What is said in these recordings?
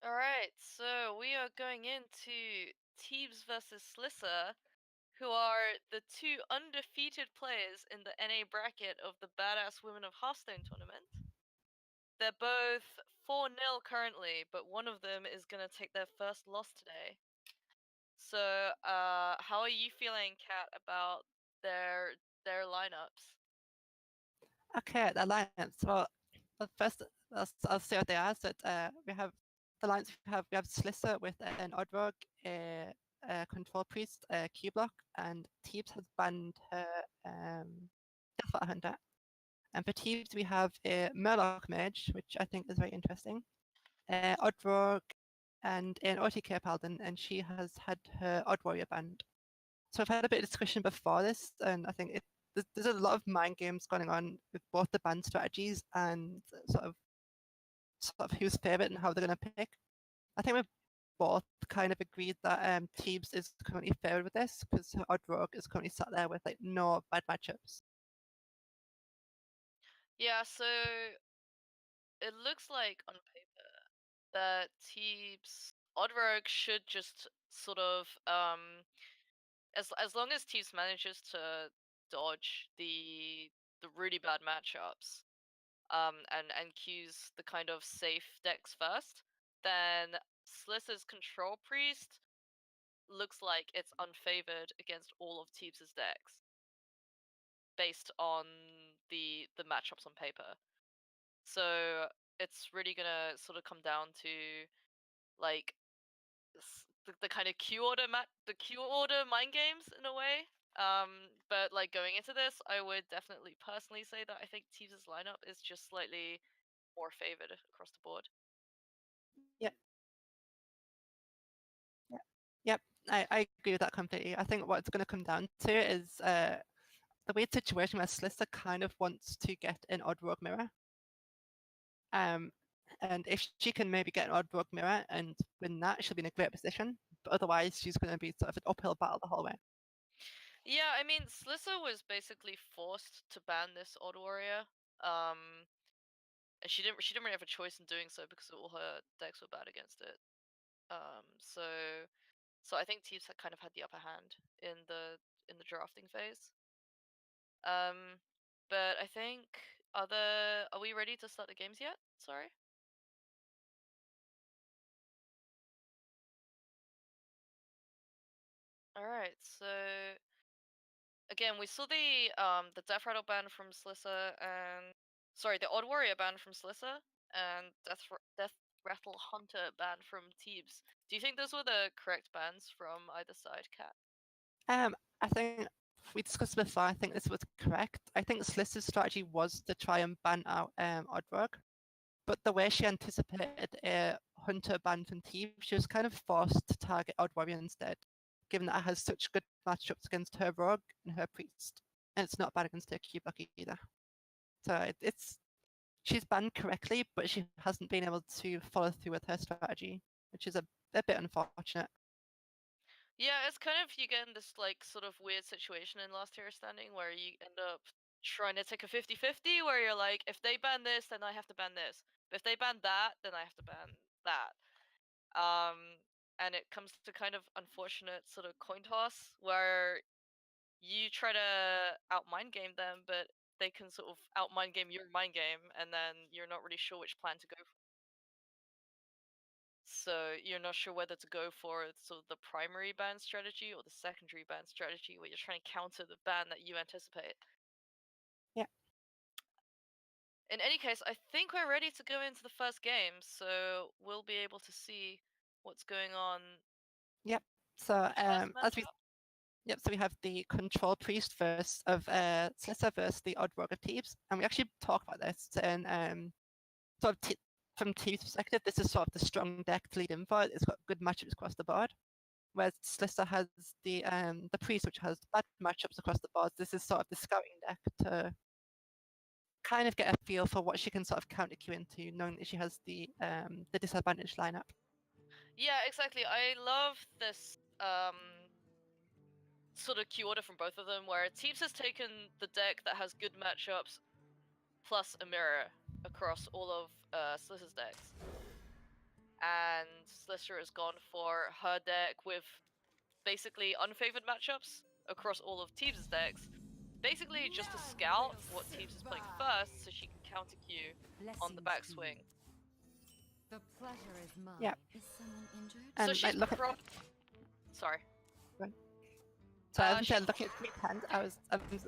Alright, so we are going into Teebs versus Slysssa, who are the two undefeated players in the NA bracket of the Badass Women of Hearthstone tournament. They're both 4-0 currently, but one of them is going to take their first loss today. So, how are you feeling, Kat, about their lineups? Okay, the alliance. Well, first I'll say what they are. So we have the alliance. We have Slysssa with an Oddrogue, a Control Priest, a Q Block, and Teebs has banned her Deathfire Hunter. And for Teebs, we have a Murloc Mage, which I think is very interesting. Oddrogue and an OTK Paladin, and she has had her Odd Warrior banned. So I've had a bit of discussion before this, and I think there's a lot of mind games going on with both the band strategies and sort of who's favourite and how they're going to pick. I think we've both kind of agreed that Teebs is currently favored with this because her Odd Rogue is currently sat there with like no bad matchups. Yeah, so it looks like on paper that Teebs Oddrogue should just sort of as long as Teebs manages to dodge the really bad matchups and cues the kind of safe decks first, then Slyssa's Control Priest looks like it's unfavored against all of Teebs' decks based on the matchups on paper. So it's really gonna sort of come down to like the kind of the Q order mind games in a way. But like going into this, I would definitely personally say that I think Teebs' lineup is just slightly more favored across the board. Yeah, yeah, yep. I agree with that completely. I think what it's going to come down to is the weird situation where Slysssa kind of wants to get an Odd Rogue mirror. And if she can maybe get an Odd Rogue mirror and win that, she'll be in a great position. But otherwise, she's going to be sort of an uphill battle the whole way. Yeah, I mean, Slysssa was basically forced to ban this Odd Warrior. And she didn't really have a choice in doing so because all her decks were bad against it. So I think Teebs had kind of had the upper hand in the drafting phase. Um, but I think are we ready to start the games yet? Sorry. All right. So again, we saw the Death Rattle ban from Slysssa and sorry, the Odd Warrior ban from Slysssa and Death Rattle Hunter ban from Teebs. Do you think those were the correct bans from either side, Kat? I think we discussed before. I think this was correct. I think Slyssa's strategy was to try and ban out Odd Rogue, but the way she anticipated a Hunter ban from Teebs, she was kind of forced to target Odd Warrior instead, given that it has such good matchups against her Rogue and her Priest, and it's not bad against her Q Block either. So it's she's banned correctly, but she hasn't been able to follow through with her strategy, which is a bit unfortunate. Yeah, it's kind of you get in this like sort of weird situation in Last Hero Standing where you end up trying to take a 50-50 where you're like, if they ban this, then I have to ban this. But if they ban that, then I have to ban that. And it comes to kind of unfortunate sort of coin toss where you try to out mind game them, but they can sort of out mind game your mind game, and then you're not really sure which plan to go for. So you're not sure whether to go for sort of the primary ban strategy or the secondary ban strategy where you're trying to counter the ban that you anticipate. Yeah. In any case, I think we're ready to go into the first game, so we'll be able to see what's going on. Yep. So First as we matchup. yep, so we have the Control Priest versus of Slysssa versus the Odd Rogue of Teebs, and we actually talked about this and sort of from Teebs' perspective, this is sort of the strong deck to lead in for. It's got good matchups across the board. Whereas Slysssa has the Priest, which has bad matchups across the board. This is sort of the scouting deck to kind of get a feel for what she can sort of counter Q into, knowing that she has the disadvantaged lineup. Yeah, exactly. I love this sort of Q order from both of them, where Teebs has taken the deck that has good matchups plus a mirror across all of Slyssa's decks. and Slysssa has gone for her deck with basically unfavored matchups across all of Teebs' decks. Basically, just to scout what Teebs is playing first so she can counter Q on the backswing. The pleasure is mine. Yeah. Is someone injured? So And she's like, look at Sorry. So I was she's- looking at Teebs' hand.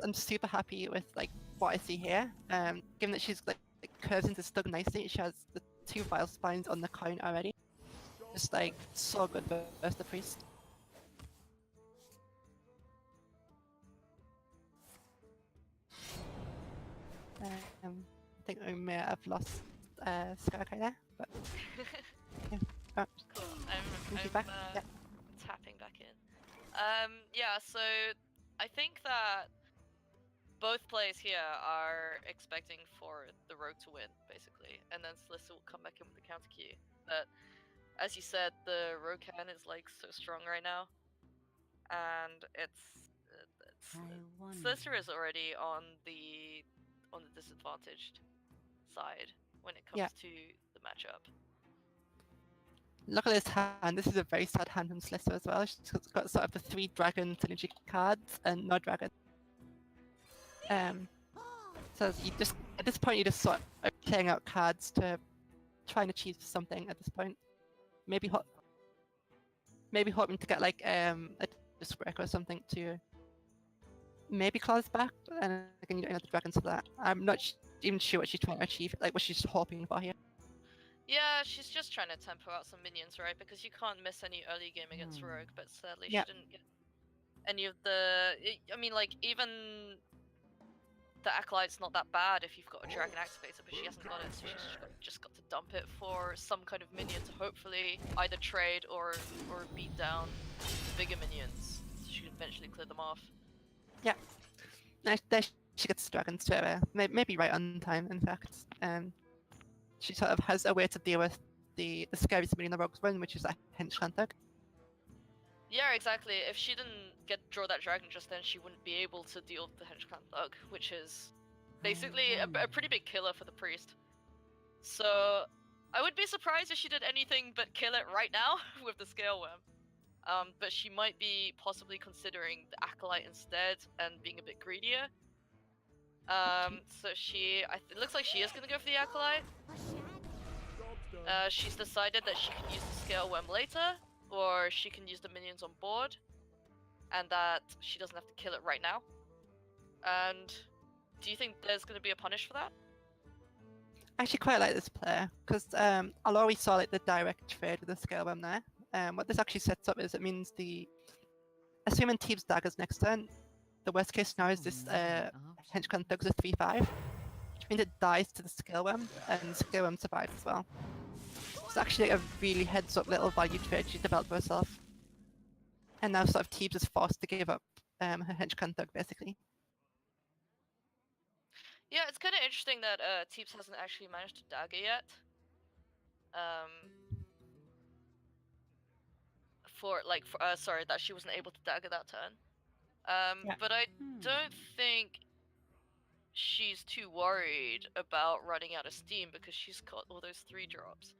I'm super happy with like what I see here. Given that she's like curves into Stug nicely, she has the 2 Vile Spines on the coin already. Just like so good versus the priest. I think I may have lost Scarakye there, but yeah. Oh, Cool. is he I'm back? Yeah. tapping back in. Yeah, so I think that both players here are expecting for the rogue to win, basically, and then Slysssa will come back in with the counter Q. But as you said, the rogue can is like so strong right now, and it's Slysssa is already on the disadvantaged side when it comes to the matchup. Look at this hand. This is a very sad hand from Slysssa as well. She's got sort of the 3 dragon synergy cards and no dragon. So you just at this point you just sort of playing out cards to try and achieve something at this point. Maybe hoping to get like a disc break or something to maybe claws back, and again you don't have the dragons for that. I'm not even sure what she's trying to achieve, like what she's hoping for here. Yeah, she's just trying to tempo out some minions, right? Because you can't miss any early game against Rogue, but sadly she didn't get any of the... I mean, like, even the Acolyte's not that bad if you've got a Dragon Activator, but she hasn't got it, so she's just got to dump it for some kind of minion to hopefully either trade or beat down the bigger minions, so she can eventually clear them off. Yeah. There she gets dragons straight away. Maybe right on time, in fact. She sort of has a way to deal with the scariest minion the Rogues run, which is a hench Kanthug. Yeah, exactly. If she didn't draw that dragon just then, she wouldn't be able to deal with the hench Kanthug, which is basically a pretty big killer for the priest. So I would be surprised if she did anything but kill it right now with the Scale Worm. But she might be possibly considering the Acolyte instead and being a bit greedier. So it looks like she is gonna go for the Acolyte. She's decided that she can use the Scale Worm later, or she can use the minions on board, and that she doesn't have to kill it right now. And do you think there's gonna be a punish for that? I actually quite like this player, because although we saw like the direct trade with the Scale Worm there, what this actually sets up is it means assuming Teebs daggers next turn, the worst case scenario is this hench Kanthug's a 3/5, which means it dies to the Scale Worm, and the Scale Worm survives as well. It's actually a really heads up little value trade she developed for herself. And now sort of Teebs is forced to give up her hench Kanthug basically. Yeah, it's kind of interesting that Teebs hasn't actually managed to dagger yet. Sorry, that she wasn't able to dagger that turn. But I don't think she's too worried about running out of steam because she's got all those 3 drops.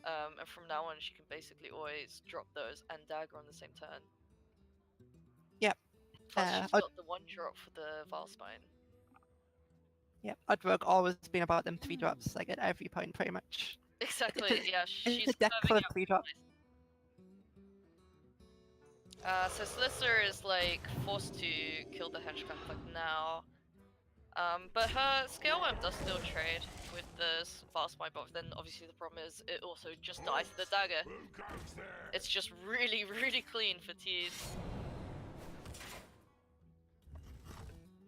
And from now on, she can basically always drop those and dagger on the same turn. Yep. Plus, she's got the 1 drop for the Valspine. Yep, Oddrogue always been about them 3 drops, like at every point, pretty much. Exactly, yeah, she's a deck full of 3 drops. So Slysssa is like forced to kill the hench Kanthug now. But her Scale Worm does still trade with the Valspine, but then obviously the problem is it also just dies to the dagger. It's just really, really clean for Teebs.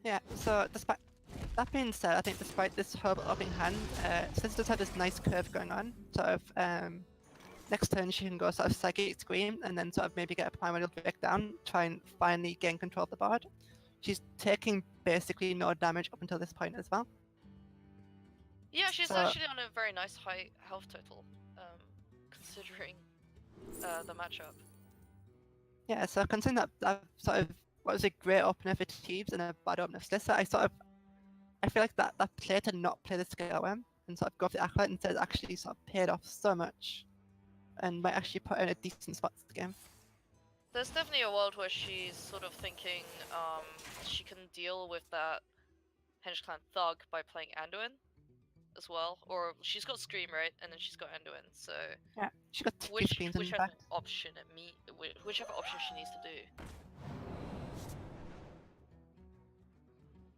Yeah, so despite that being said, I think despite this horrible opening hand, Slysssa does have this nice curve going on. Sort of next turn she can go sort of Psychic Scream and then sort of maybe get a Primordial Drake down, try and finally gain control of the board. She's taking basically no damage up until this point as well. Yeah, she's actually on a very nice high health total, considering the matchup. Yeah, so considering that sort of was a great opener for Teebs and a bad opener for Slysssa, I feel like that play to not play the Scale Worm and sort of go for the Acolyte instead actually sort of paid off so much. and might actually put her in a decent spot to the game. There's definitely a world where she's sort of thinking she can deal with that Henge Clan Thug by playing Anduin as well. Or she's got Scream, right? And then she's got Anduin, so Yeah, she got two screens in whichever fact. option whichever option she needs to do.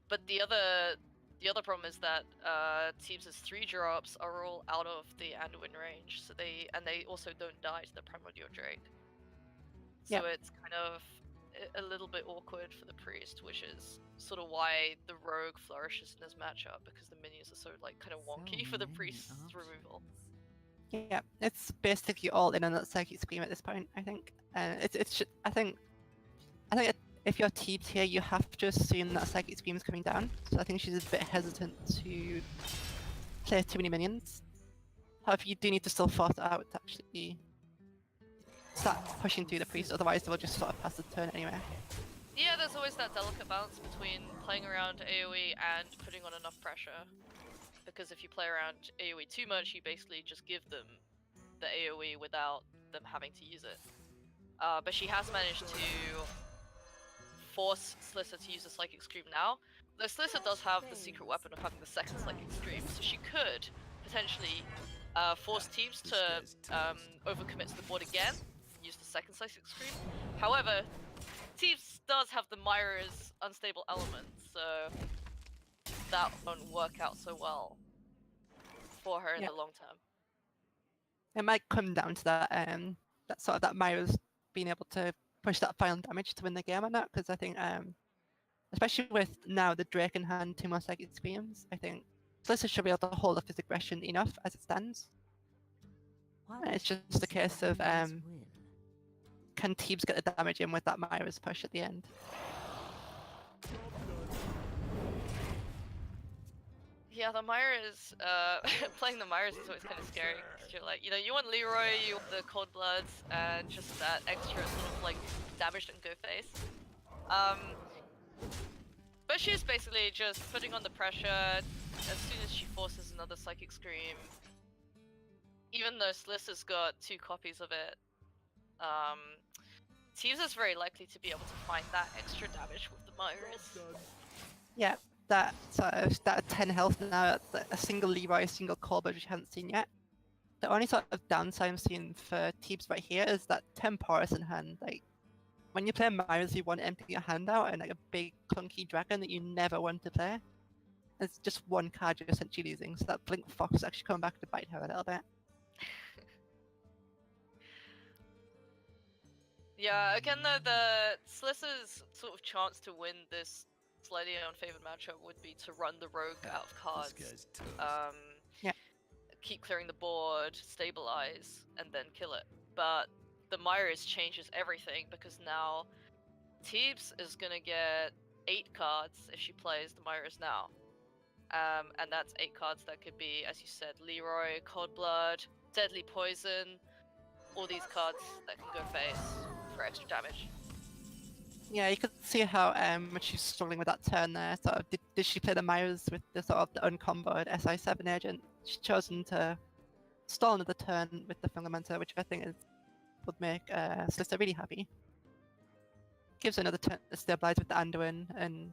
But the other problem is that Teebs' 3 drops are all out of the Anduin range, so they also don't die to the Primordial Drake. So Yep. it's kind of a little bit awkward for the priest, which is sort of why the rogue flourishes in this matchup, because the minions are so like kind of wonky for the priest's removal. Yeah, it's basically all in on that Psychic Scream at this point, I think. I think if you're Teebs here, you have to assume that Psychic Scream is coming down. So I think she's a bit hesitant to play too many minions. However, you do need to still force it out to actually start pushing through the priest, otherwise they will just sort of pass the turn anyway. Yeah, there's always that delicate balance between playing around AoE and putting on enough pressure. Because if you play around AoE too much, you basically just give them the AoE without them having to use it. But she has managed to force Slysssa to use a Psychic Scream now. Though Slysssa does have the secret weapon of having the second Psychic Scream, so she could potentially force Teebs to overcommit to the board again, use the second Psychic Scream. However, Teebs does have the Myra's unstable element, so that won't work out so well for her in the long term. It might come down to that Myra's being able to push that final damage to win the game or not, because I think especially with now the Drake in hand, 2 more Psychic Screams, I think Slysssa should be able to hold off his aggression enough as it stands. And it's just a case of can Teebs get the damage in with that Myra's push at the end? Yeah, the Myra's, playing the Myra's is always kind of scary, because you're like, you want Leroy, you want the Cold Bloods, and just that extra sort of like damage and go face. But she's basically just putting on the pressure as soon as she forces another Psychic Scream. Even though Slyssa's got 2 copies of it, Teebs is very likely to be able to find that extra damage with the Myra's. Yeah, that 10 health now, that's a single Leroy, a single Colbert which you haven't seen yet. The only sort of downside I'm seeing for Teebs right here is that 10 Porous in hand. Like, when you play Myra's, you want to empty your hand out and like a big clunky dragon that you never want to play. It's just one card you're essentially losing, so that Blink Fox is actually coming back to bite her a little bit. Yeah, again though, the Slyssa's sort of chance to win this slightly unfavored matchup would be to run the rogue out of cards. Yeah. Keep clearing the board, stabilize, and then kill it. But the Myra's changes everything, because now Teebs is gonna get 8 cards if she plays the Myra's now. And that's 8 cards that could be, as you said, Leroy, Cold Blood, Deadly Poison, all these cards that can go face for extra damage. Yeah, you could see how she's struggling with that turn there. Sort of, did she play the Myra's with the sort of the uncomboed SI7 agent? She's chosen to stall another turn with the Fundamental, which I think would make Slysssa really happy. Gives her another turn to stabilize with the Anduin and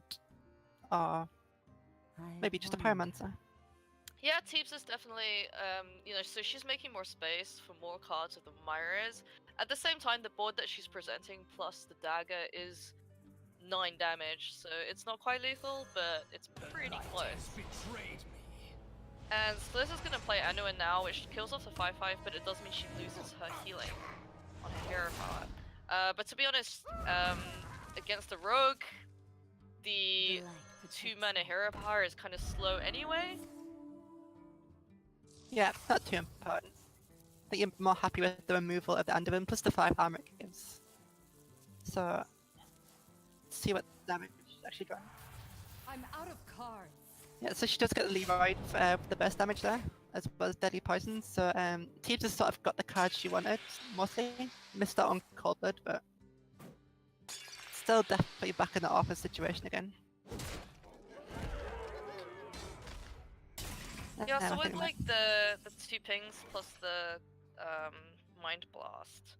maybe just a Pyromancer. Yeah, Teebs is definitely, so she's making more space for more cards with the Myra's. At the same time, the board that she's presenting plus the dagger is 9 damage, so it's not quite lethal, but it's pretty close. And Slyssa's gonna play Anduin now, which kills off the 5/5, but it does mean she loses her healing on her hero power. But to be honest, against the rogue, the 2-mana hero power is kind of slow anyway. Yeah, not too important. I think you're more happy with the removal of the Anduin plus the 5 armor it gives. So, let's see what damage she's actually drawing. I'm out of cards. Yeah, so she does get the Leroy for the best damage there, as well as Deadly Poison. So Teebs has sort of got the cards she wanted, mostly. Missed out on Cold Blood, but still definitely back in the office situation again. Yeah, so with like the 2 pings plus the Mind Blast.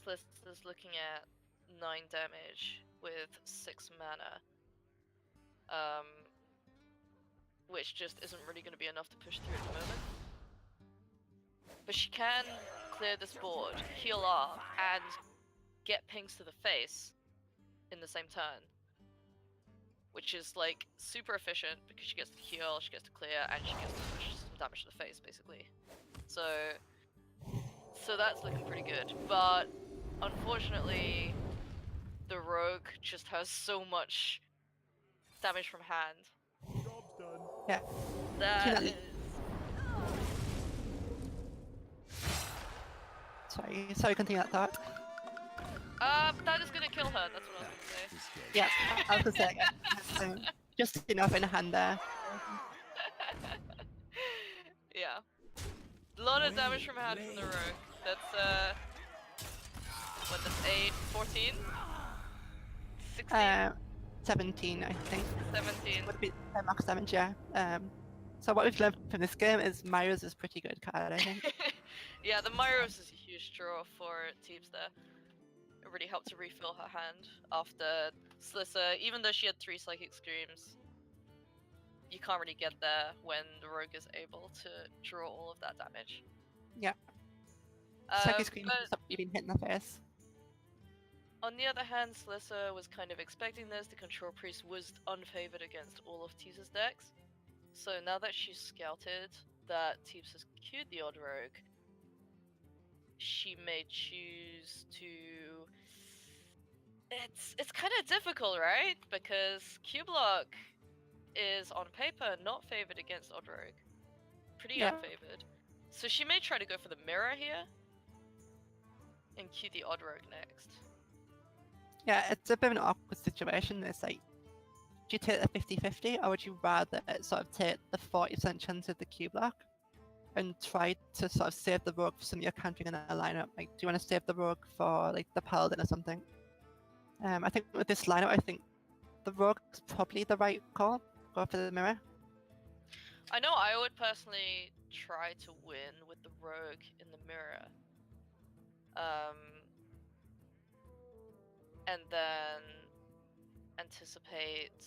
Slyssa's looking at 9 damage with 6 mana. Which just isn't really going to be enough to push through at the moment. But she can clear this board, heal up, and get pings to the face in the same turn. Which is like super efficient because she gets to heal, she gets to clear, and she gets to push some damage to the face, basically. So that's looking pretty good. But unfortunately, the rogue just has so much damage from hand. Job's done. Yeah. That is... Sorry, continue that thought. That is gonna kill her, that's what I was gonna say. Yeah, I was gonna say again. Just enough in hand there. Yeah. A lot of damage from hand from the rogue. That's, what, that's 8, 14? 16? 17, I think. 17. Would be max damage, yeah. So what we've learned from this game is Myra's is pretty good card, I think. Yeah, the Myros is a huge draw for Teebs there. It really helped to refill her hand after Slysssa, even though she had 3 Psychic Screams. You can't really get there when the rogue is able to draw all of that damage. Yeah. Psychic Scream is something you've been hit in the face. On the other hand, Slysssa was kind of expecting this. The Control Priest was unfavored against all of Teebs' decks. So now that she's scouted that Teebs has queued the Odd Rogue, she may choose to... It's kind of difficult, right? Because Q-Block is on paper not favored against Odd Rogue. Pretty unfavored. So she may try to go for the mirror here and queue the Odd Rogue next. Yeah, it's a bit of an awkward situation. It's like, do you take the 50-50 or would you rather sort of take the 40% chance of the Q block and try to sort of save the rogue for some of your countering in a lineup? Like, do you want to save the rogue for like the paladin or something? I think with this lineup, I think the rogue is probably the right call. Go for the mirror. I know I would personally try to win with the rogue in the mirror. And then anticipate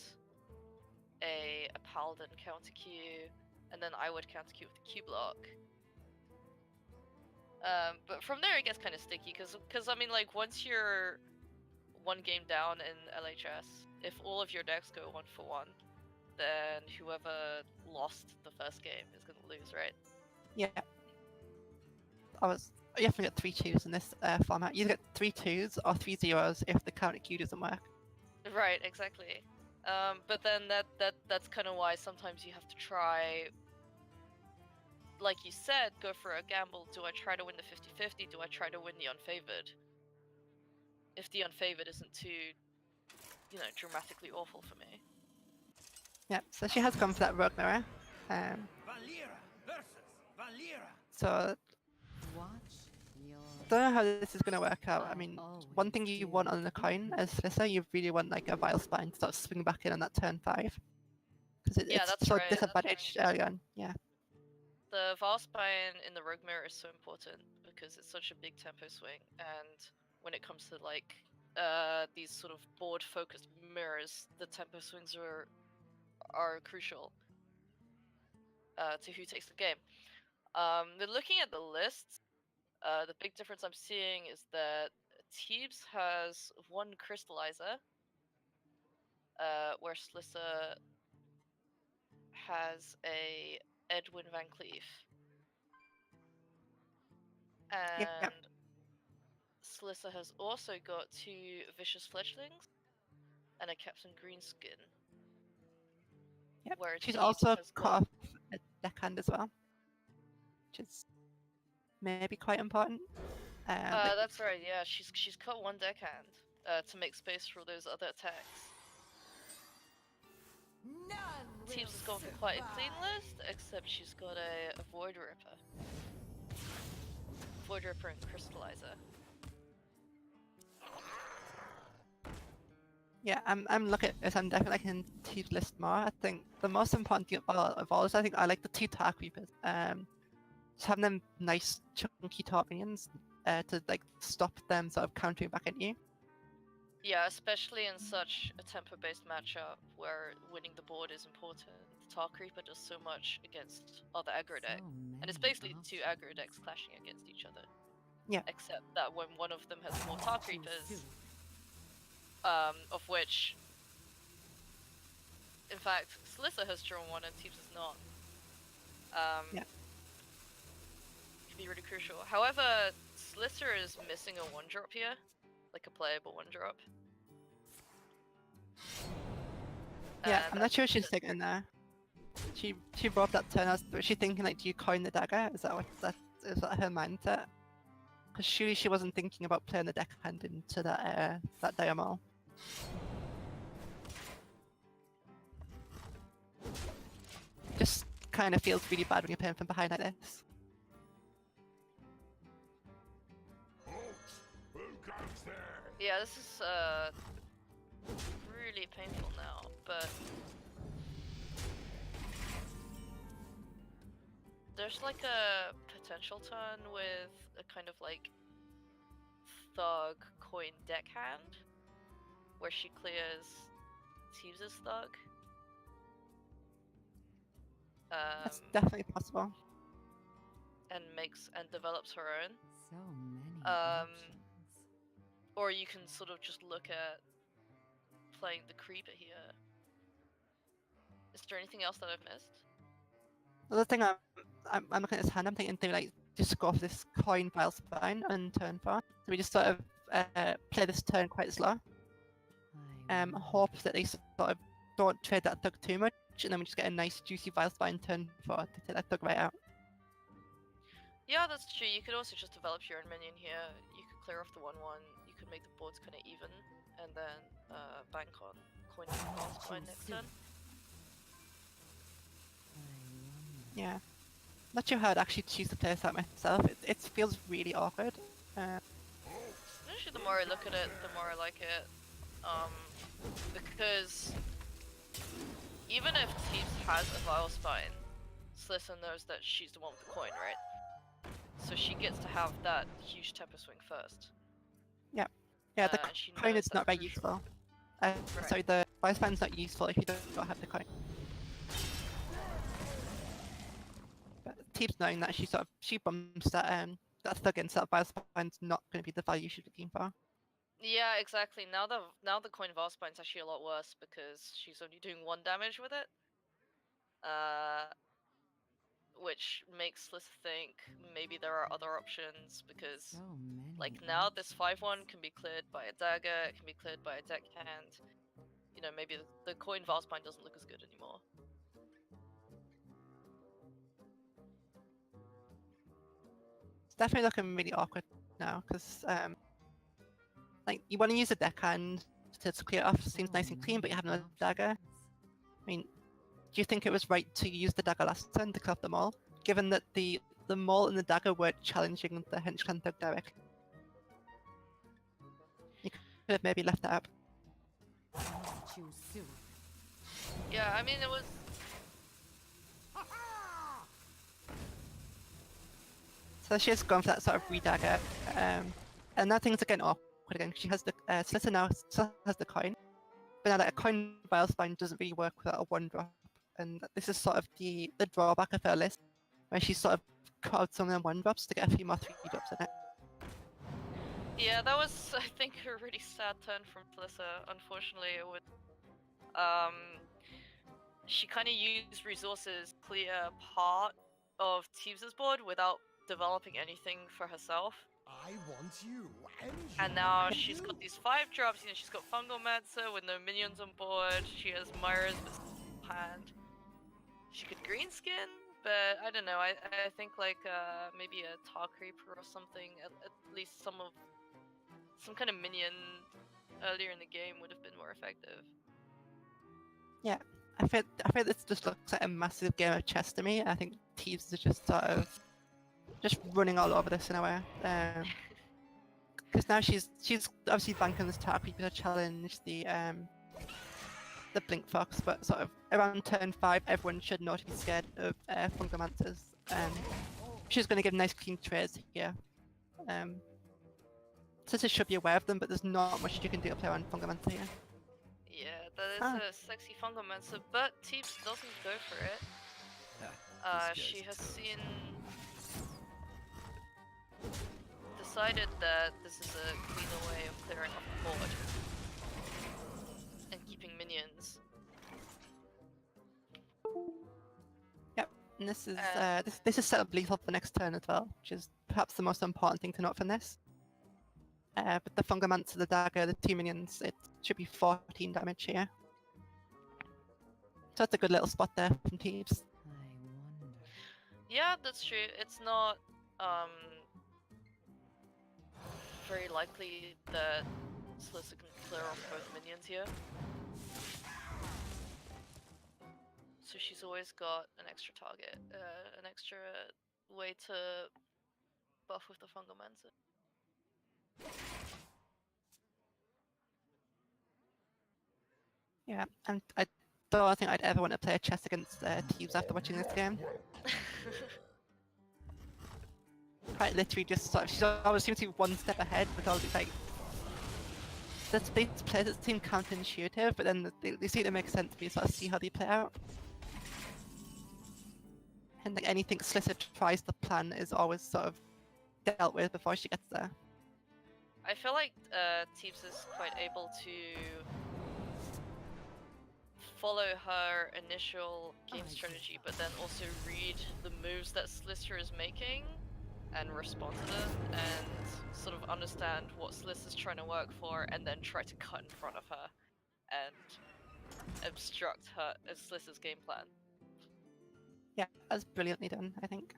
a paladin counter Q, and then I would counter Q with the Q block. But from there it gets kind of sticky, because I mean, like, once you're 1 game down in LHS, if all of your decks go 1 for 1, then whoever lost the first game is going to lose, right? Yeah. You have to get 3 2s in this format. You either get 3 2s or 3 0s if the counter Q doesn't work. Right, exactly. But then that's kind of why sometimes you have to try, like you said, go for a gamble. Do I try to win the 50-50? Do I try to win the unfavored? If the unfavored isn't too, dramatically awful for me. Yeah, so she has gone for that rogue mirror. So don't know how this is going to work out. I mean, one thing you want on the coin as Slysssa, you really want like a Vile Spine to sort of swing back in on that turn 5. Because it's so disadvantaged early on. Yeah. The Vile Spine in the Rogue Mirror is so important because it's such a big tempo swing, and when it comes to like these sort of board focused mirrors, the tempo swings are crucial to who takes the game. Then looking at the lists, the big difference I'm seeing is that Teebs has 1 Crystallizer, where Slysssa has a Edwin Van Cleef. And Slysssa has also got 2 Vicious Fledglings and a Captain Greenskin. Yep. Where She's Teebs also has cut off a deckhand as well, which is maybe quite important. That's right. Yeah, she's cut 1 deckhand to make space for those other attacks. Teebs has gone for quite a clean list, except she's got a Void Ripper. Void Ripper and Crystallizer. Yeah, I'm looking at this. I'm definitely liking Teebs list more. I think the most important thing of all is I think I like the 2 Dark Reapers. just having them nice chunky top minions to like stop them sort of countering back at you. Yeah, especially in such a tempo-based matchup where winning the board is important. The Tar Creeper does so much against other aggro decks. And it's basically two aggro decks clashing against each other. Yeah. Except that when one of them has more Tar Creepers, of which, in fact, Slysssa has drawn one and Teebs has not. Yeah. Could be really crucial. However, Slysssa is missing a 1-drop here, like a playable 1-drop. Yeah, I'm not sure what she's thinking there. She brought up that turn. Was she thinking like, do you coin the dagger? Is that her mindset? Because surely she wasn't thinking about playing the deckhand into that diagonal. Just kind of feels really bad when you're playing from behind like this. Yeah, this is really painful now, but there's like a potential turn with a kind of like thug coin deckhand where she clears Teebs' thug. That's definitely possible. And develops her own. So many options. Or you can sort of just look at playing the creeper here. Is there anything else that I've missed? The other thing I'm looking at this hand, I'm thinking they like just go for this coin vile spine on turn 4. So we just sort of play this turn quite slow. Hope that they sort of don't trade that thug too much, and then we just get a nice juicy vile spine turn 4 to take that thug right out. Yeah, that's true. You could also just develop your own minion here. You could clear off the 1/1. You could make the boards kind of even, and then bank on coin and spine next turn. Yeah. Not sure how I'd actually choose to play this out myself. It feels really awkward. Actually, the more I look at it, the more I like it. Because even if Teebs has a vile spine, Slysssa knows that she's the one with the coin, right? So she gets to have that huge tempo swing first. Yeah, the coin is not very useful. Sorry, the vile spine's not useful if you don't have the coin. Teebs knowing that she bumps that thug in, so that vile spine's not going to be the value she's looking for. Yeah, exactly. Now the coin vile spine's actually a lot worse because she's only doing 1 damage with it. Which makes Slysssa think maybe there are other options because like now this 5/1 can be cleared by a dagger, it can be cleared by a deckhand. You know, maybe the coin vile spine doesn't look as good anymore. It's definitely looking really awkward now because like you want to use a deckhand to clear it off, seems nice and clean, but you have no dagger. I mean, do you think it was right to use the dagger last turn to clear off the maul, given that the maul and the dagger weren't challenging the henchman thug directly? You could have maybe left that up. Yeah, I mean it was. So she's gone for that sort of re-dagger, and now things are getting awkward again. She has the Slysssa now still has the coin, but now that a coin vile spine doesn't really work without a 1-drop, and this is sort of the drawback of her list, where she sort of cut out some of them 1-drops to get a few more 3-drops in it. Yeah, that was I think a really sad turn from Slysssa. Unfortunately, it would. She kind of used resources clear part of Teebs' board without developing anything for herself. I want you, and now she's got these 5-drops. You know, she's got Fungomancer with no minions on board. She has Myra's hand. She could greenskin, but I don't know. I think like maybe a Tar Creeper or something. At least some kind of minion earlier in the game would have been more effective. Yeah, I feel this just looks like a massive game of chess to me. I think Teebs is just sort of just running all over this in a way. Because now she's obviously banking this Tar Creeper to challenge the Blink Fox, but sort of around turn 5, everyone should know to be scared of Fungomancers. She's going to give nice clean trades here. Slysssa should be aware of them, but there's not much you can do to play around Fungamancer here. Yeah, that is Ah. a sexy Fungamancer, but Teebs doesn't go for it. She has decided that this is a cleaner way of clearing off the board and keeping minions. Yep, and this is this is set up lethal for the next turn as well, which is perhaps the most important thing to note from this. With the Fungamancer, the dagger, the 2 minions, it should be 14 damage here. So that's a good little spot there from Teebs. I wonder. Yeah, that's true. It's not very likely that Slysssa can clear off both minions here. So she's always got an extra target, an extra way to buff with the Fungamancer. Yeah, and I don't think I'd ever want to play a chess against Teebs after watching this game. Quite literally just sort of, she always seems to be one step ahead with all these like... These players that seem counterintuitive, but then they seem to make sense when you sort of see how they play out. And like anything Slysssa tries to plan is always sort of dealt with before she gets there. I feel like Teebs is quite able to follow her initial game strategy, but then also read the moves that Slysssa is making and respond to them, and sort of understand what Slyssa's trying to work for, and then try to cut in front of her and obstruct her Slyssa's game plan. Yeah, that's brilliantly done, I think.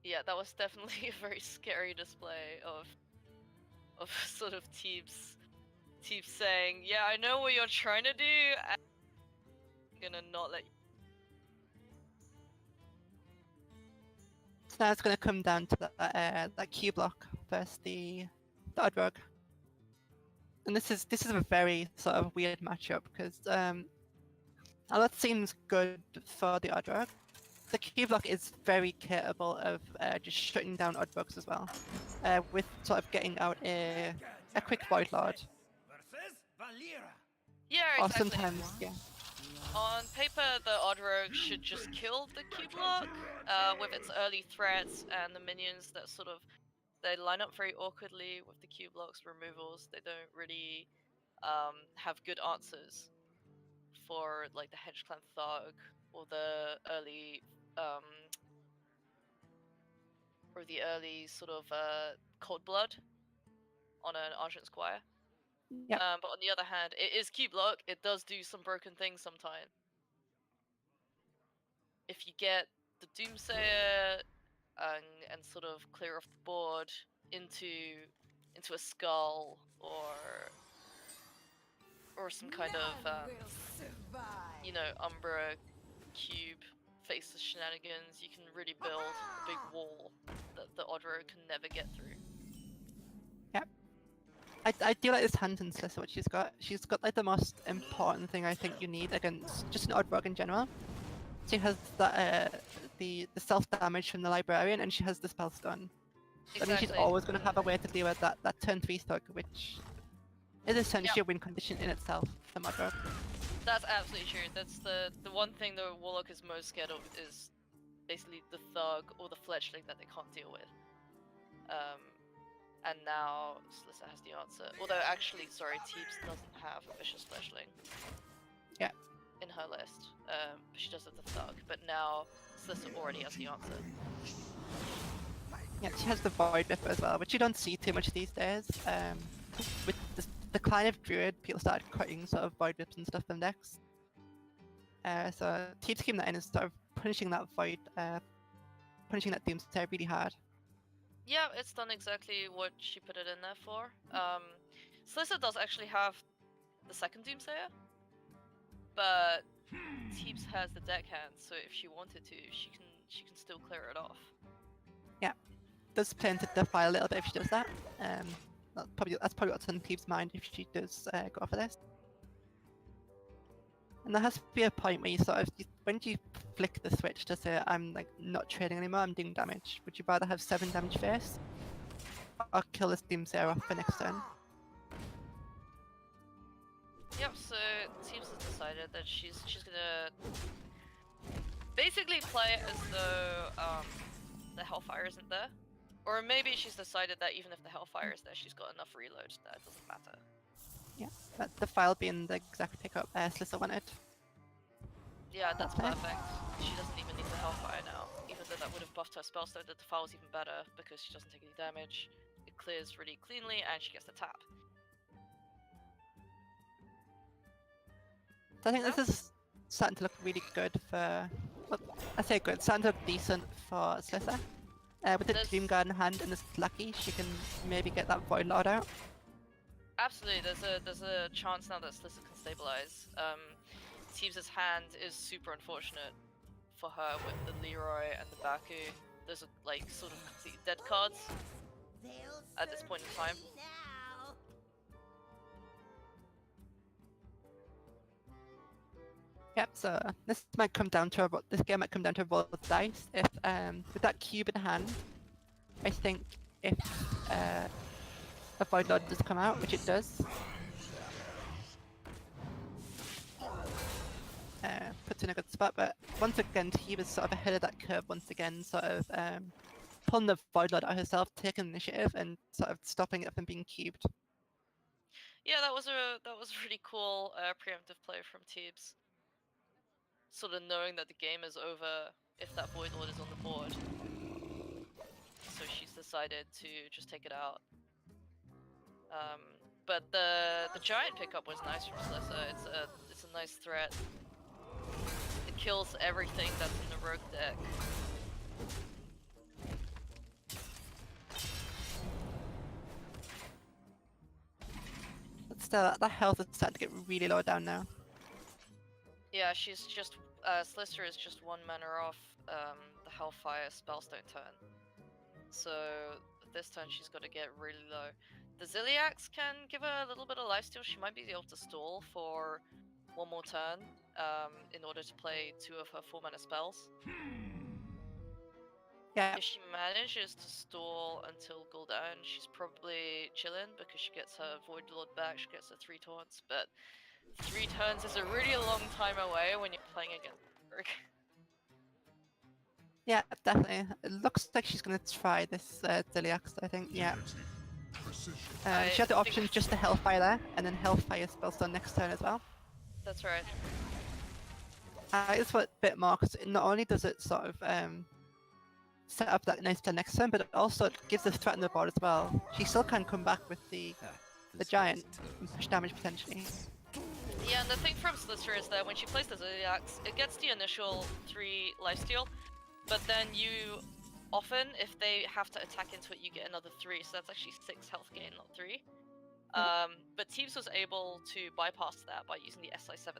Yeah, that was definitely a very scary display of sort of Teebs saying, "Yeah, I know what you're trying to do, and I'm gonna not let you." So now it's going to come down to that Q block versus the odd rogue. And this is a very sort of weird matchup because now that seems good for the odd rogue. The Q block is very capable of just shutting down odd rogues as well, with sort of getting out a quick Void Lord. Yeah, Or exactly. sometimes, yeah. On paper, the odd rogue should just kill the Q block with its early threats and the minions that sort of they line up very awkwardly with the Q blocks removals. They don't really have good answers for like the Hedge Clan Thug or the early sort of Cold Blood on an Argent Squire. Yep. But on the other hand, it is Q block. It does do some broken things sometimes. If you get the Doomsayer and sort of clear off the board into a skull or some kind of Umbra cube faceless shenanigans, you can really build a big wall that the odd rogue can never get through. Yep. I do like this hand in Slysssa, what she's got. She's got like the most important thing I think you need against just an odd rogue in general. She has that the self damage from the librarian, and she has the spellstone. Exactly. I mean, she's always going to have a way to deal with that turn 3 thug, which is essentially a win condition in itself. The mod rogue. That's absolutely true. That's the one thing the Warlock is most scared of is basically the thug or the fledgling that they can't deal with. And now Slysssa has the answer. Although actually, sorry, Teebs doesn't have a vicious fledgling. Yeah. In her list, but she does have the thug. But now Slysssa already has the answer. Yeah, she has the Void Ripper as well, which you don't see too much these days. With the decline of Druid, people started cutting sort of Void Rips and stuff from decks. So Teebs keeping that in and sort of punishing that Void, punishing that Doomsayer really hard. Yeah, it's done exactly what she put it in there for. Slysssa does actually have the second Doomsayer, but Teebs has the deckhand, so if she wanted to, she can still clear it off. Yeah, does play into defy a little bit if she does that. That's probably what's on Teebs' mind if she does go for this. And there has to be a point where you sort of, when you flick the switch to say, I'm like not trading anymore, I'm doing damage, would you rather have 7 damage face? Or kill this Doomsayer off for next turn? Yep, so Teebs has decided that she's gonna basically play it as though the Hellfire isn't there. Or maybe she's decided that even if the Hellfire is there, she's got enough reload that it doesn't matter. Yeah, but the file being the exact pickup Slysssa wanted. Yeah, that's Okay. perfect. She doesn't even need the Hellfire now, even though that would have buffed her spellstone. The file is even better because she doesn't take any damage. It clears really cleanly, and she gets the tap. So I think this is starting to look really good for. Well, I say good, starting to look decent for Slysssa. With the There's- Dream Guard in hand and this lucky, she can maybe get that Void Lord out. Absolutely, there's a chance now that Slysssa can stabilize. Teebs' hand is super unfortunate for her with the Leroy and the Baku. Those are like sort of complete dead cards at this point in time. Yep, so this might come down to this game might come down to a roll of dice. If with that cube in hand, I think if a Void Lord does come out, which it does, puts in a good spot. But once again, he was sort of ahead of that curve once again, sort of pulling the Void Lord out herself, taking initiative, and sort of stopping it from being cubed. Yeah, that was a really cool preemptive play from Teebs. Sort of knowing that the game is over if that Void Lord is on the board. So she's decided to just take it out. But the giant pickup was nice from Slysssa. It's a nice threat. It kills everything that's in the rogue deck. But still, that health is starting to get really low down now. Yeah, she's just Slysssa is just 1 mana off the Hellfire Spellstone turn. So this turn she's got to get really low. The Ziliax can give her a little bit of lifesteal. She might be able to stall for 1 more turn in order to play 2 of her 4 mana spells. Yeah, If she manages to stall until Gul'dan, she's probably chilling because she gets her Void Lord back, she gets her 3 taunts, but 3 turns is a really long time away when you're playing against Rogue. yeah, definitely. It looks like she's going to try this Ziliax, I think. Yeah. She had the option just to Hellfire there, and then Hellfire Spellstone next turn as well. That's right. It's a bit more because not only does it sort of set up that nice turn next turn, but it also gives the threat on the board as well. She still can come back with the giant and push damage potentially. Yeah, and the thing from Slysssa is that when she plays the Zodiacs, it gets the initial 3 lifesteal, but then you often, if they have to attack into it, you get another 3, so that's actually 6 health gain, not 3. But Teebs was able to bypass that by using the SI7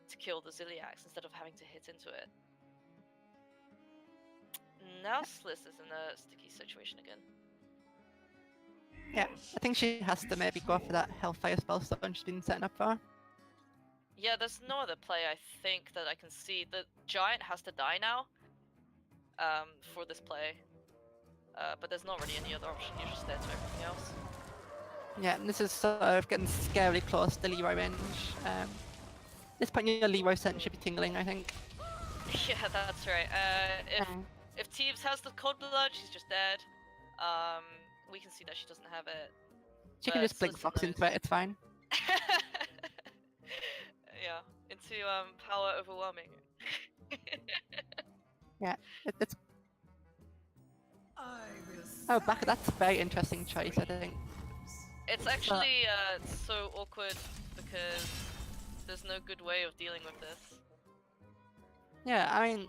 to kill the Ziliax instead of having to hit into it. Now Slyssa's in a sticky situation again. Yeah, I think she has to maybe go for that Hellfire Spellstone she's been setting up for. Yeah, there's no other play I think that I can see. The giant has to die now for this play. But there's not really any other option, you're just there to everything else. Yeah, and this is sort of getting scarily close to Leroy range. This point your Leroy sense should be tingling, I think. Yeah, that's right. If Teebs has the cold blood, she's just dead. We can see that she doesn't have it. She can just blink Slysssa Fox knows. into it, it's fine. Yeah, into power overwhelming. Yeah, it's... Oh, back, that's a very interesting choice, I think. It's actually so awkward because there's no good way of dealing with this. Yeah, I mean...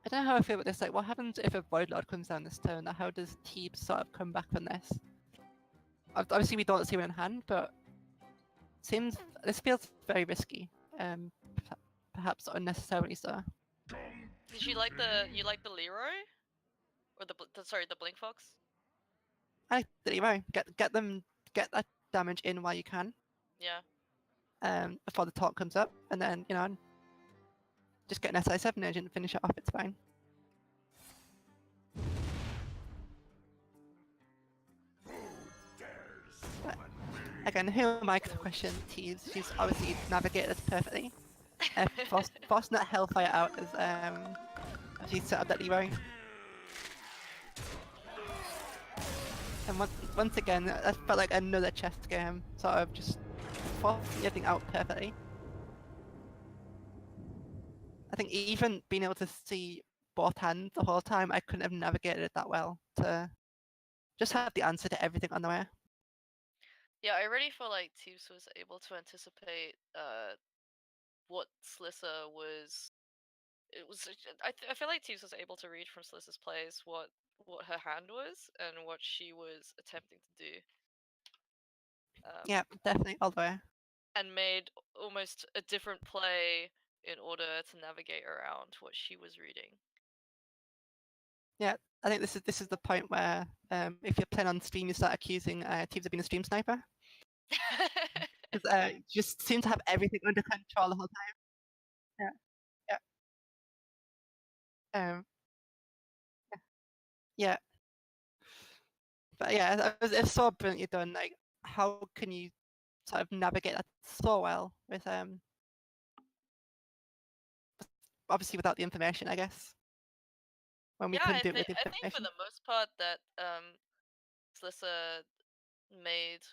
I don't know how I feel about this, like what happens if a Void Lord comes down this turn? How does Teebs sort of come back from this? Obviously we don't see her in hand, but... This feels very risky. Perhaps unnecessarily so. Did you like the Leroy? Or the Blink Fox? I like the Leroy. Get that damage in while you can. Yeah. before the talk comes up, and then just get an SI7 agent and finish it off. It's fine. But again, who am I to question Teebs? She's obviously navigated this perfectly. Forcing that Hellfire out as she set up that Leroy. And once again, that felt like another chess game, sort of just forcing everything out perfectly. I think even being able to see both hands the whole time, I couldn't have navigated it that well to just have the answer to everything on the way. Yeah, I really feel like Teebs was able to anticipate what Slysssa was. I feel like Teebs was able to read from Slyssa's plays what her hand was and what she was attempting to do. Yeah, definitely all the way. And made almost a different play in order to navigate around what she was reading. Yeah, I think this is the point where if you're playing on stream, you start accusing Teebs of being a stream sniper. Because you just seem to have everything under control the whole time. Yeah. Yeah. But yeah, it's so brilliantly done. Like, how can you sort of navigate that so well with obviously without the information, I guess. When we couldn't do it with the I think for information. the most part that Slysssa made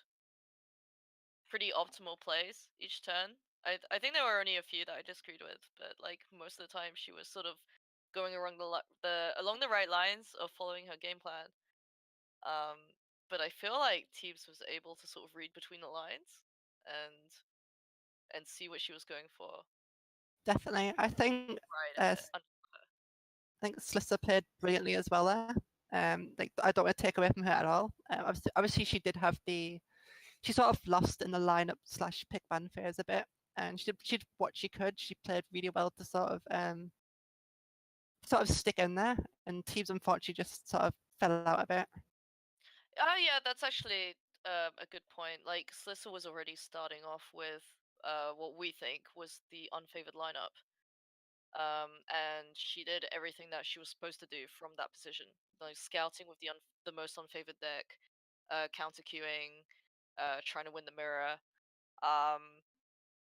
pretty optimal plays each turn. I think there were only a few that I disagreed with, but like most of the time she was sort of going along along the right lines of following her game plan. But I feel like Teebs was able to sort of read between the lines and see what she was going for. Definitely. I think Right. I think Slysssa played brilliantly as well there. Like I don't want to take away from her at all. Obviously she did have she sort of lost in the lineup / pick ban phase a bit, and she did what she could. She played really well to sort of stick in there, and Teebs unfortunately just sort of fell out a bit. Oh yeah, that's actually a good point. Like Slysssa was already starting off with what we think was the unfavored lineup. And she did everything that she was supposed to do from that position, like scouting with the most unfavored deck, counter queuing, trying to win the mirror.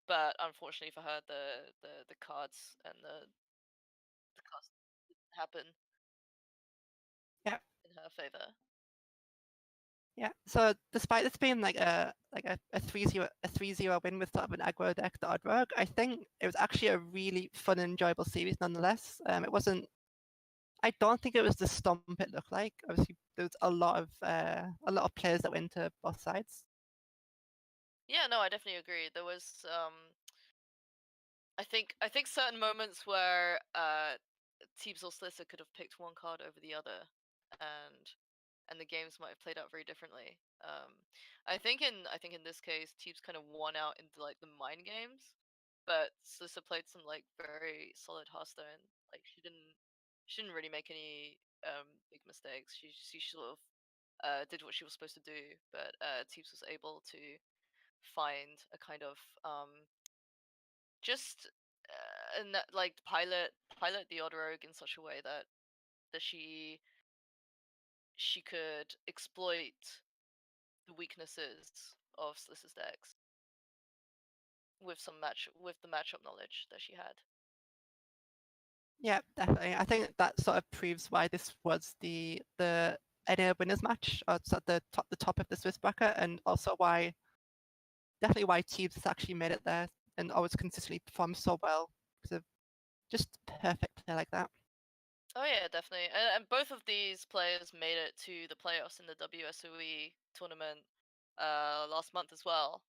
But unfortunately for her, the cards and the cards didn't happen. Yeah. In her favor. Yeah. So despite this being like a 3-0 win with sort of an aggro deck, the Odd Rogue, I think it was actually a really fun and enjoyable series nonetheless. It wasn't. I don't think it was the stomp it looked like. Obviously, there was a lot of players that went to both sides. Yeah, no, I definitely agree. There was I think certain moments where Teebs or Slysssa could have picked one card over the other, and the games might have played out very differently. I think in this case, Teebs kind of won out into like the mind games, but Slysssa played some like very solid Hearthstone. Like she didn't really make any big mistakes. She sort of did what she was supposed to do, but Teebs was able to find a kind of just and like pilot the Odd Rogue in such a way that she could exploit the weaknesses of Slyssa's decks with the matchup knowledge that she had. Yeah, definitely. I think that sort of proves why this was the NA winners match, or it's at the top of the Swiss bracket, and also definitely why Teebs has actually made it there and always consistently performed so well because of just perfect play like that. Oh yeah, definitely. And both of these players made it to the playoffs in the WSOE tournament last month as well.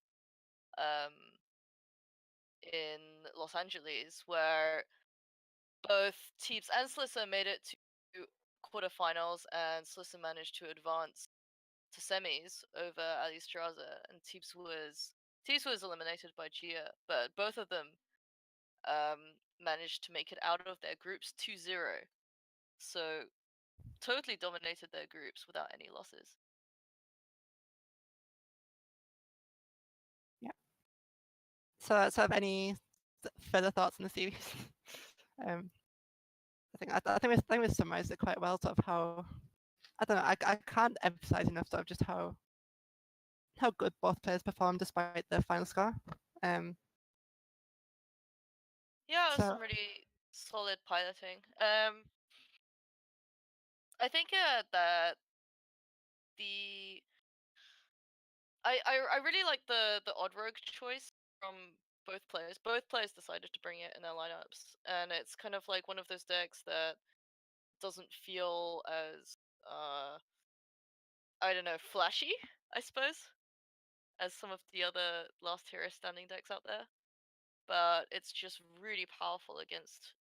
In Los Angeles, where both Teebs and Slysssa made it to quarterfinals, and Slysssa managed to advance to semis over Ali Straza, and Teebs was eliminated by Gia, but both of them managed to make it out of their groups 2-0. So totally dominated their groups without any losses. Yeah. So any further thoughts on the series? I think we summarized it quite well. Sort of how I don't know. I can't emphasize enough sort of just how good both players performed despite the final score. Yeah, it was So some really solid piloting. I think that the I really like the odd rogue choice from both players. Both players decided to bring it in their lineups, and it's kind of like one of those decks that doesn't feel as I don't know, flashy, I suppose, as some of the other last hero standing decks out there. But it's just really powerful against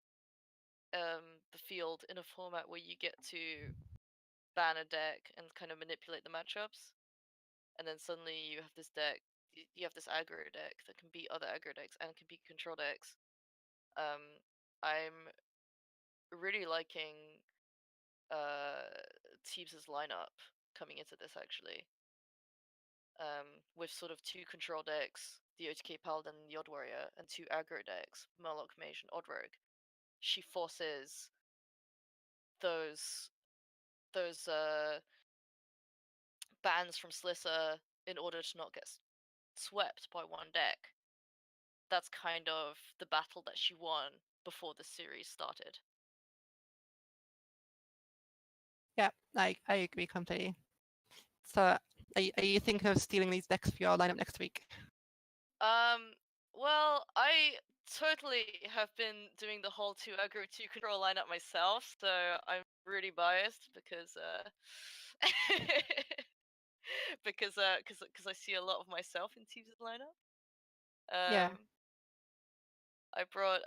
the field in a format where you get to ban a deck and kind of manipulate the matchups, and then suddenly you have this deck, you have this aggro deck that can beat other aggro decks and can beat control decks. I'm really liking Teebs' lineup coming into this actually. With sort of 2 control decks, the OTK Paladin and the Odd Warrior, and 2 aggro decks, Murloc Mage and Odd Rogue. She forces those bans from Slysssa in order to not get swept by one deck. That's kind of the battle that she won before the series started. yeah, I agree completely. So are you thinking of stealing these decks for your lineup next week? Well, I totally have been doing the whole 2 aggro 2 control lineup myself, so I'm really biased because because I see a lot of myself in Teebs' lineup. Yeah. I brought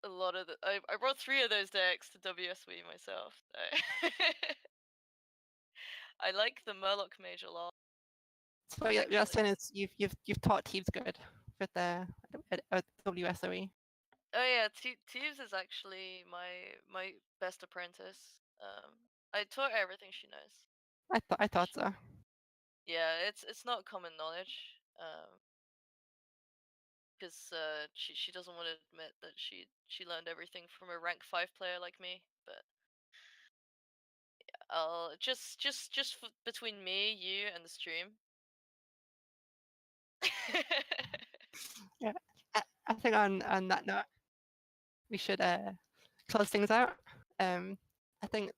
a lot of I brought 3 of those decks to WSW myself. So I like the Murloc Mage a lot. So you're saying is you've taught Teebs good with the WSOE. Oh yeah, Teebs is actually my best apprentice. I taught her everything she knows. I thought so. Yeah, it's not common knowledge. Because she doesn't want to admit that she learned everything from a rank 5 player like me. But yeah, I'll just between me, you, and the stream. Yeah, I think on that note, we should close things out. I think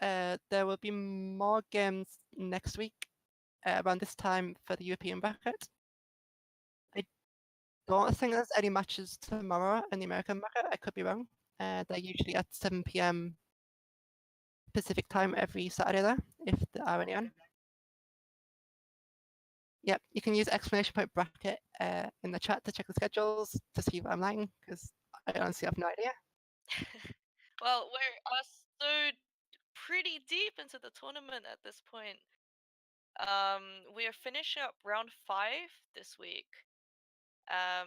there will be more games next week around this time for the European bracket. I don't think there's any matches tomorrow in the American bracket. I could be wrong. They're usually at 7 p.m. Pacific time every Saturday there, if there are any on. Yep, you can use exclamation point bracket in the chat to check the schedules to see what I'm liking, because I honestly have no idea. Well, we're so pretty deep into the tournament at this point. We are finishing up round 5 this week.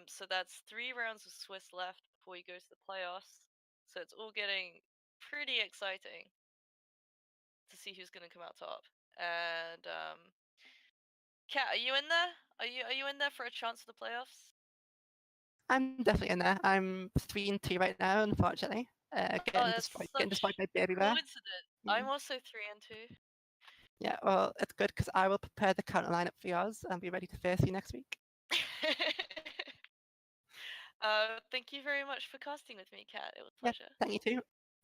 So that's 3 rounds of Swiss left before we go to the playoffs. So it's all getting pretty exciting to see who's going to come out top. And Kat, are you in there? Are you in there for a chance for the playoffs? I'm definitely in there. I'm 3-2 right now, unfortunately. Getting destroyed by Baby Bear. Coincidence. I'm also 3-2. Yeah, well, it's good because I will prepare the counter lineup for yours and be ready to face you next week. Thank you very much for casting with me, Kat. It was a Yeah, pleasure. thank you too.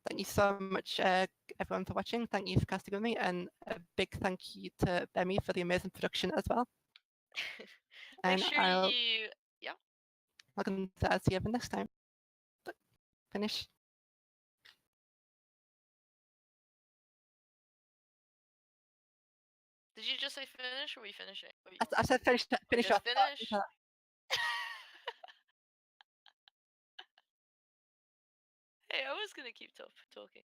Thank you so much, everyone, for watching. Thank you for casting with me, and a big thank you to Bemmie for the amazing production as well. Make And sure you, yeah. Welcome to I'll see you next time. But finish. Did you just say finish, or are we finishing? I said finish. Finish Just off. finish. Hey, I was gonna keep talking.